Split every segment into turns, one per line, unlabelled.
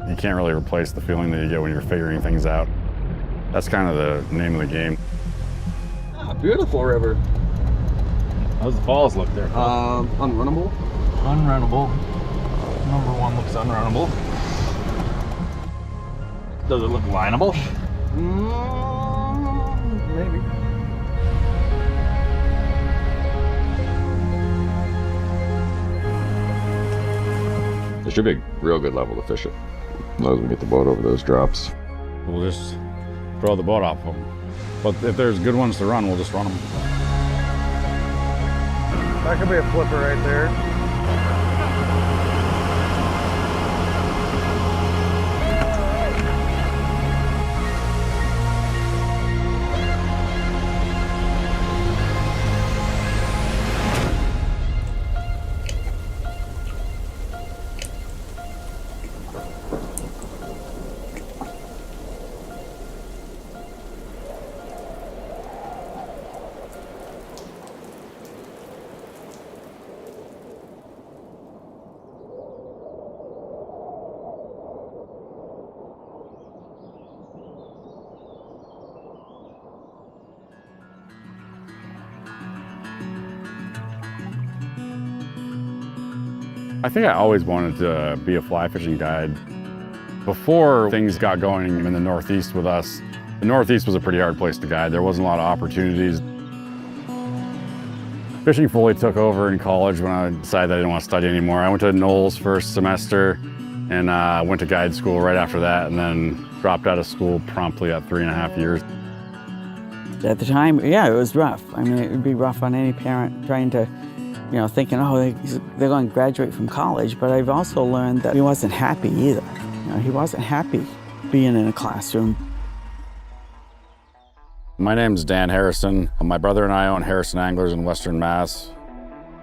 You can't really replace the feeling that you get when you're figuring things out. That's kind of the name of the game.
Ah, beautiful river.
How's the falls look there?
Unrunnable.
Unrunnable. Number one looks unrunnable. Does it look lineable?
Maybe. There should be a real good level to fish it, as long as we get the boat over those drops.
We'll just throw the boat off of them. But if there's good ones to run, we'll just run them.
That could be a flipper right there.
I think I always wanted to be a fly fishing guide. Before things got going in the Northeast with us, the Northeast was a pretty hard place to guide. There wasn't a lot of opportunities. Fishing fully took over in college when I decided that I didn't want to study anymore. I went to Knowles first semester and went to guide school right after that, and then dropped out of school promptly at 3.5 years.
At the time, yeah, it was rough. I mean, it would be rough on any parent trying to, thinking, oh, they're going to graduate from college. But I've also learned that he wasn't happy either. He wasn't happy being in a classroom.
My name's Dan Harrison. My brother and I own Harrison Anglers in Western Mass.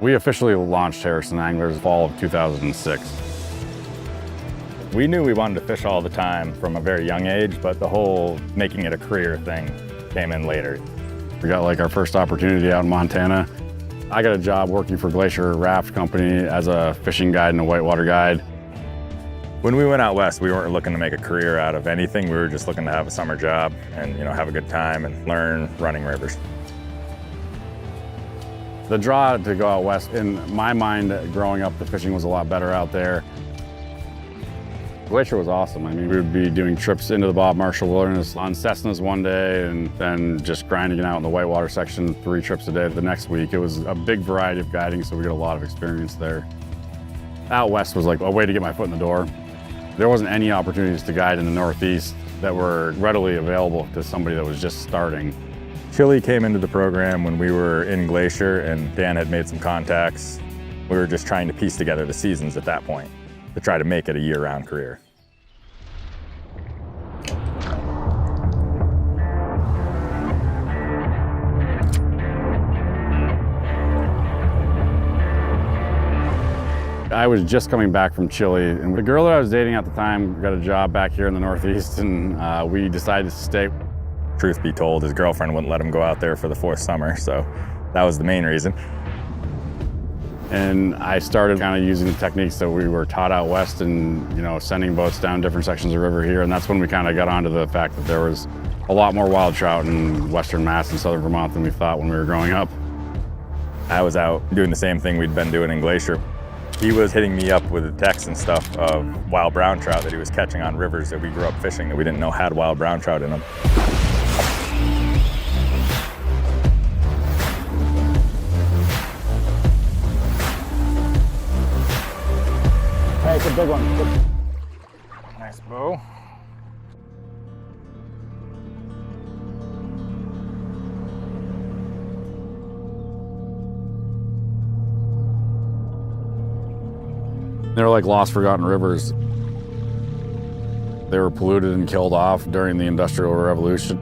We officially launched Harrison Anglers fall of 2006.
We knew we wanted to fish all the time from a very young age, but the whole making it a career thing came in later.
We got our first opportunity out in Montana. I got a job working for Glacier Raft Company as a fishing guide and a whitewater guide.
When we went out west, we weren't looking to make a career out of anything. We were just looking to have a summer job and have a good time and learn running rivers.
The draw to go out west, in my mind, growing up, the fishing was a lot better out there. Glacier was awesome. I mean, we would be doing trips into the Bob Marshall Wilderness on Cessnas one day and then just grinding it out in the whitewater section 3 trips a day the next week. It was a big variety of guiding, so we got a lot of experience there. Out west was like a way to get my foot in the door. There wasn't any opportunities to guide in the Northeast that were readily available to somebody that was just starting.
Chili came into the program when we were in Glacier, and Dan had made some contacts. We were just trying to piece together the seasons at that point to try to make it a year-round career.
I was just coming back from Chile, and the girl that I was dating at the time got a job back here in the Northeast, and we decided to stay.
Truth be told, his girlfriend wouldn't let him go out there for the 4th summer, so that was the main reason.
And I started kind of using the techniques that we were taught out west and, sending boats down different sections of the river here. And that's when we kind of got onto the fact that there was a lot more wild trout in Western Mass and Southern Vermont than we thought when we were growing up.
I was out doing the same thing we'd been doing in Glacier. He was hitting me up with texts and stuff of wild brown trout that he was catching on rivers that we grew up fishing that we didn't know had wild brown trout in them.
Hey, it's a big one.
Nice bow.
They're like lost, forgotten rivers. They were polluted and killed off during the Industrial Revolution.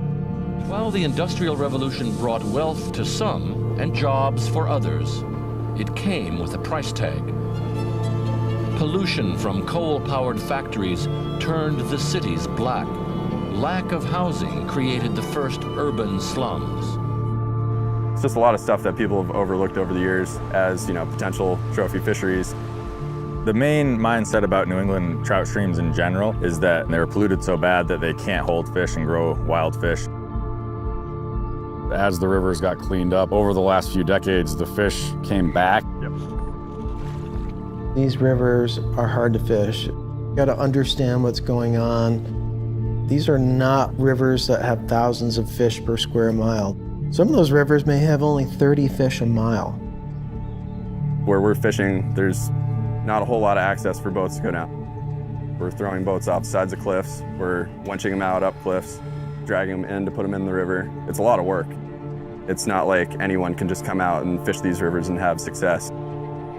While the Industrial Revolution brought wealth to some and jobs for others, it came with a price tag. Pollution from coal-powered factories turned the cities black. Lack of housing created the first urban slums.
It's just a lot of stuff that people have overlooked over the years as, potential trophy fisheries.
The main mindset about New England trout streams in general is that they're polluted so bad that they can't hold fish and grow wild fish.
As the rivers got cleaned up over the last few decades, the fish came back.
These rivers are hard to fish. You got to understand what's going on. These are not rivers that have thousands of fish per square mile. Some of those rivers may have only 30 fish a mile.
Where we're fishing, there's not a whole lot of access for boats to go down. We're throwing boats off sides of cliffs. We're winching them out up cliffs, dragging them in to put them in the river. It's a lot of work. It's not like anyone can just come out and fish these rivers and have success.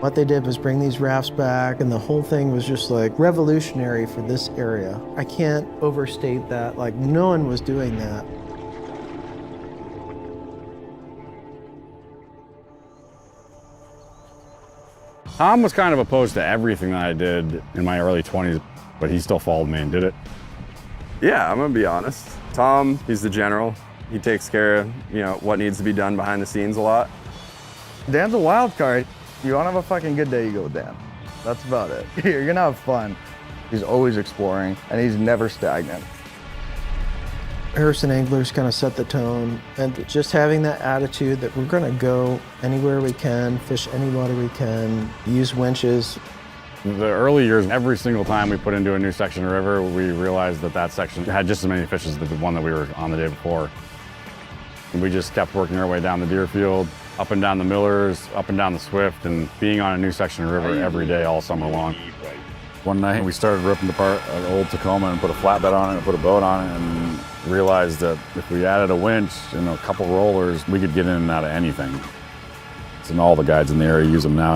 What they did was bring these rafts back, and the whole thing was just like revolutionary for this area. I can't overstate that. Like, no one was doing that.
Tom was kind of opposed to everything that I did in my early 20s, but he still followed me and did it.
Yeah, I'm gonna be honest. Tom, he's the general. He takes care of, what needs to be done behind the scenes a lot.
Dan's a wild card. You want to have a fucking good day, you go with Dan. That's about it. You're gonna have fun. He's always exploring, and he's never stagnant.
Harrison Anglers kind of set the tone, and just having that attitude that we're gonna go anywhere we can, fish any water we can, use winches.
The early years, every single time we put into a new section of river, we realized that that section had just as many fish as the one that we were on the day before. And we just kept working our way down the Deerfield, up and down the Millers, up and down the Swift, and being on a new section of river every day all summer long. One night we started ripping apart an old Tacoma and put a flatbed on it and put a boat on it, and realized that if we added a winch and a couple rollers, we could get in and out of anything. And all the guides in the area use them now.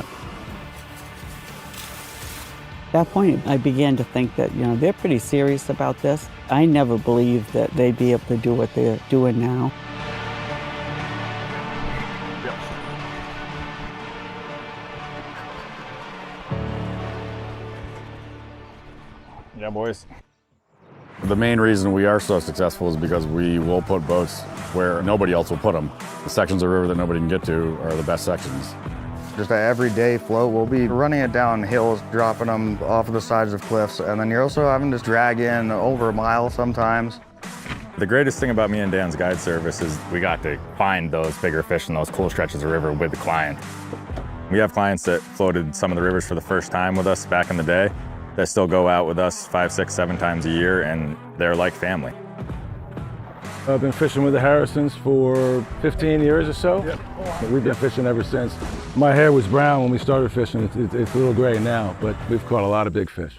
At that point, I began to think that, they're pretty serious about this. I never believed that they'd be able to do what they're doing now.
Yeah, boys.
The main reason we are so successful is because we will put boats where nobody else will put them. The sections of river that nobody can get to are the best sections.
Just an everyday float. We'll be running it down hills, dropping them off of the sides of cliffs, and then you're also having to drag in over a mile sometimes.
The greatest thing about me and Dan's guide service is we got to find those bigger fish in those cool stretches of river with the client. We have clients that floated some of the rivers for the first time with us back in the day that still go out with us 5, 6, 7 times a year, and they're like family.
I've been fishing with the Harrisons for 15 years or so. Yep. We've been fishing ever since. My hair was brown when we started fishing. It's a little gray now, but we've caught a lot of big fish.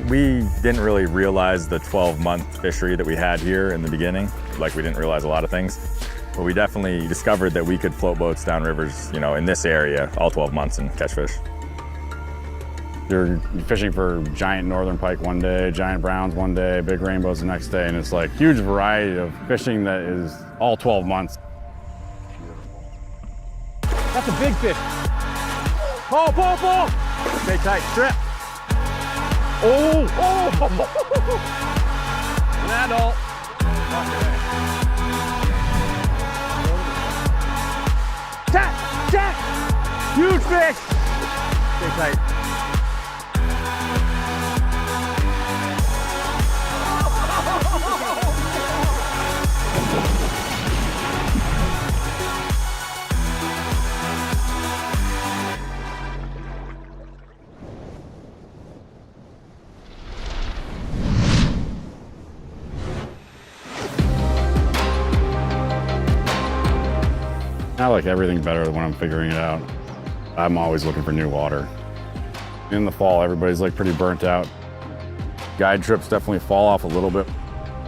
We didn't really realize the 12-month fishery that we had here in the beginning. Like, we didn't realize a lot of things. But we definitely discovered that we could float boats down rivers, in this area all 12 months and catch fish.
You're fishing for giant northern pike one day, giant browns one day, big rainbows the next day, and it's like huge variety of fishing that is all 12 months.
That's a big fish. Pull, pull, pull. Stay tight, strip. Oh, an adult. Jack, Jack, huge fish. Stay tight.
I like everything better when I'm figuring it out. I'm always looking for new water. In the fall, everybody's like pretty burnt out. Guide trips definitely fall off a little bit,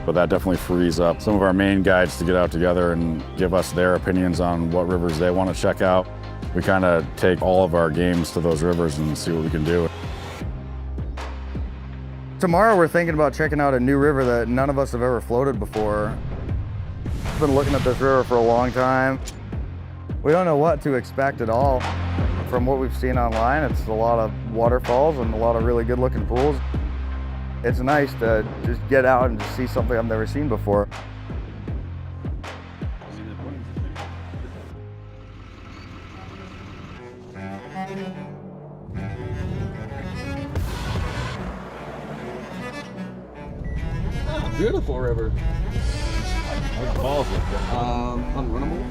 but that definitely frees up some of our main guides to get out together and give us their opinions on what rivers they want to check out. We kind of take all of our games to those rivers and see what we can do.
Tomorrow we're thinking about checking out a new river that none of us have ever floated before. I've been looking at this river for a long time. We don't know what to expect at all. From what we've seen online, it's a lot of waterfalls and a lot of really good looking pools. It's nice to just get out and just see something I've never seen before.
Beautiful river. Unrunnable.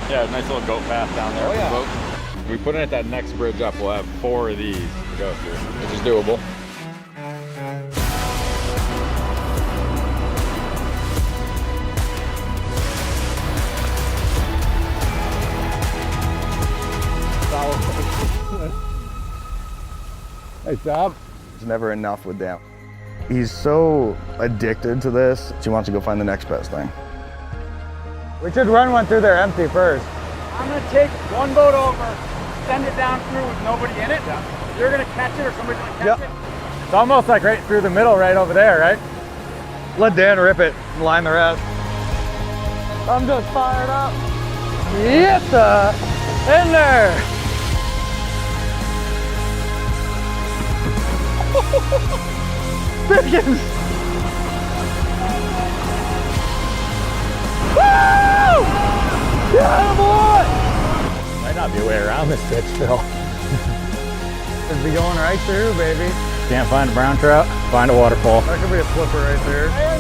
Yeah, nice little goat path down there.
Oh, yeah.
Boat. We put in at that next bridge up, we'll have 4 of these to go through,
Which is doable.
Hey, stop.
It's never enough with Dan. He's so addicted to this, he wants to go find the next best thing.
We should run one through there empty first.
I'm gonna take one boat over, send it down through with nobody in it. You're gonna catch it or somebody's gonna catch it?
It's almost like right through the middle right over there, right?
Let Dan rip it and line the rest.
I'm just fired up. Yes, sir. In there. Pickens. Woo! Yeah, boy!
Might not be a way around this bitch, Phil.
Is he going right through, baby?
Can't find a brown trout, find a waterfall.
That could be a flipper right there.
There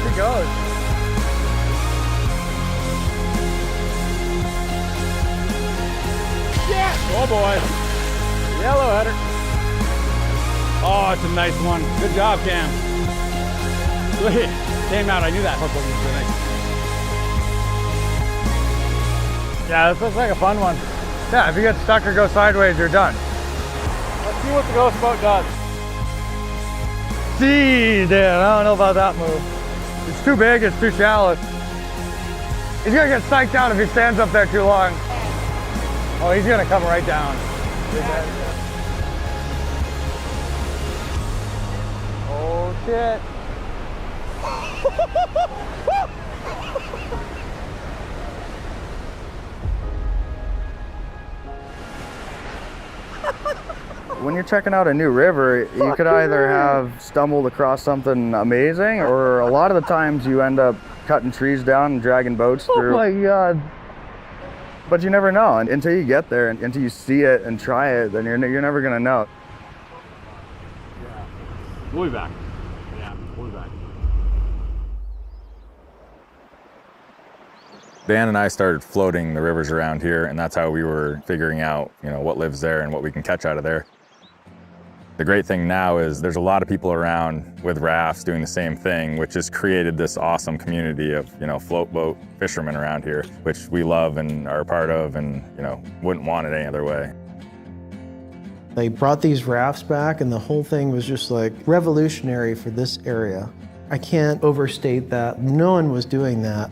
she goes.
Oh boy.
Yellowheader.
Oh, it's a nice one. Good job, Cam. Look, it came out. I knew that hook wasn't finished.
Yeah, this looks like a fun one. Yeah, if you get stuck or go sideways, you're done. Let's see what the ghost boat does. See, Dan, I don't know about that move. It's too big, it's too shallow. He's gonna get psyched out if he stands up there too long. Oh, he's gonna come right down. Oh, shit.
When you're checking out a new river, you could either have stumbled across something amazing, or a lot of the times you end up cutting trees down and dragging boats through.
Oh my God.
But you never know. And until you get there, and until you see it and try it, then you're never gonna know.
We'll be back. Yeah, we'll be back.
Dan and I started floating the rivers around here, and that's how we were figuring out, what lives there and what we can catch out of there. The great thing now is there's a lot of people around with rafts doing the same thing, which has created this awesome community of, float boat fishermen around here, which we love and are a part of and, wouldn't want it any other way.
They brought these rafts back and the whole thing was just like revolutionary for this area. I can't overstate that. No one was doing that.